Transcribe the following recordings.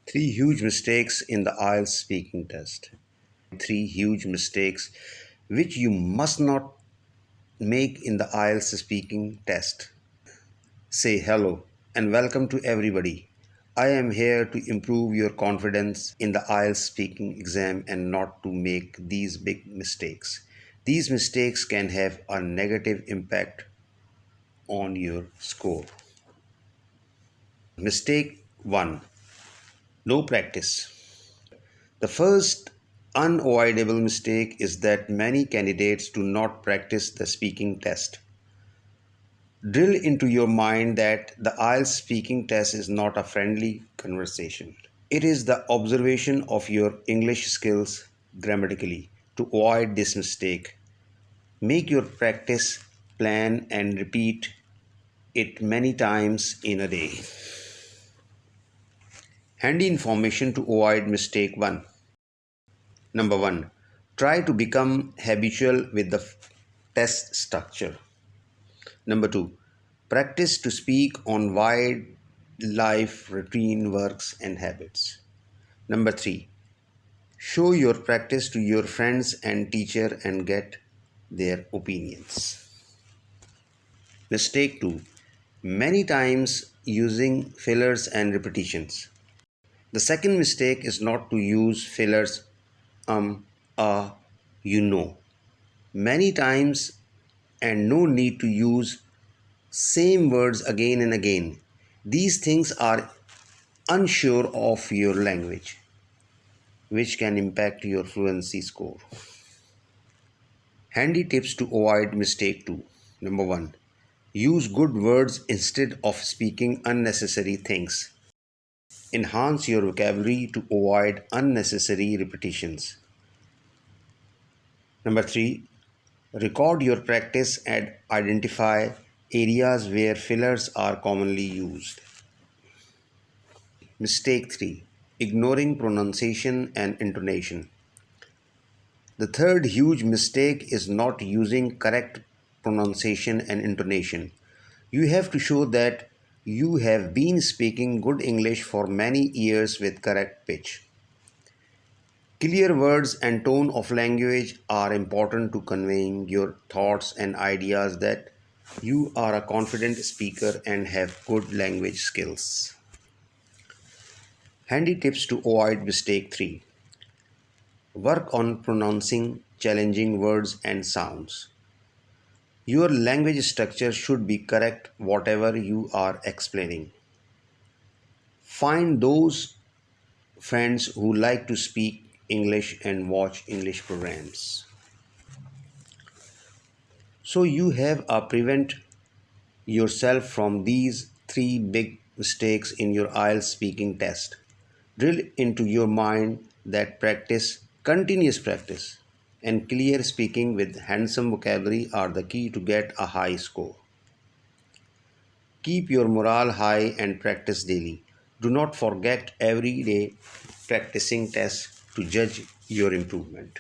Three huge mistakes in the IELTS speaking test. Three huge mistakes which you must not make in the IELTS speaking test. Say hello and welcome to everybody. I am here to improve your confidence in the IELTS speaking exam and not to make these big mistakes. These mistakes can have a negative impact on your score. Mistake 1. No practice. The first unavoidable mistake is that many candidates do not practice the speaking test. Drill into your mind that the IELTS speaking test is not a friendly conversation. It is the observation of your English skills grammatically. To avoid this mistake, make your practice plan and repeat it many times in a day. Handy information to avoid mistake 1. Number 1. Try to become habitual with the test structure. Number 2. Practice to speak on wide life routine works and habits. Number 3. Show your practice to your friends and teacher and get their opinions. Mistake 2. Many times using fillers and repetitions. The second mistake is not to use fillers uh, you know. Many times and no need to use same words again and again. These things are unsure of your language, which can impact your fluency score. Handy tips to avoid mistake 2. Number 1. Use good words instead of speaking unnecessary things. Enhance your vocabulary to avoid unnecessary repetitions. Number 3. Record your practice and identify areas where fillers are commonly used. Mistake 3. Ignoring pronunciation and intonation. The third huge mistake is not using correct pronunciation and intonation. You have to show that you have been speaking good English for many years with correct pitch. Clear words and tone of language are important to conveying your thoughts and ideas that you are a confident speaker and have good language skills. Handy tips to avoid mistake 3. Work on pronouncing challenging words and sounds. Your language structure should be correct whatever you are explaining. Find those friends who like to speak English and watch English programs. So you have prevent yourself from these three big mistakes in your IELTS speaking test. Drill into your mind that continuous practice, and clear speaking with handsome vocabulary are the key to get a high score. Keep your morale high and practice daily. Do not forget every day practicing tests to judge your improvement.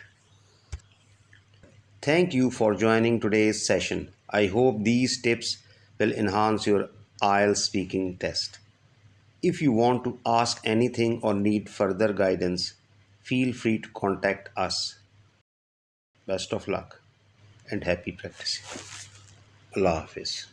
Thank you for joining today's session. I hope these tips will enhance your IELTS speaking test. If you want to ask anything or need further guidance, feel free to contact us. Best of luck and happy practicing. Allah Hafiz.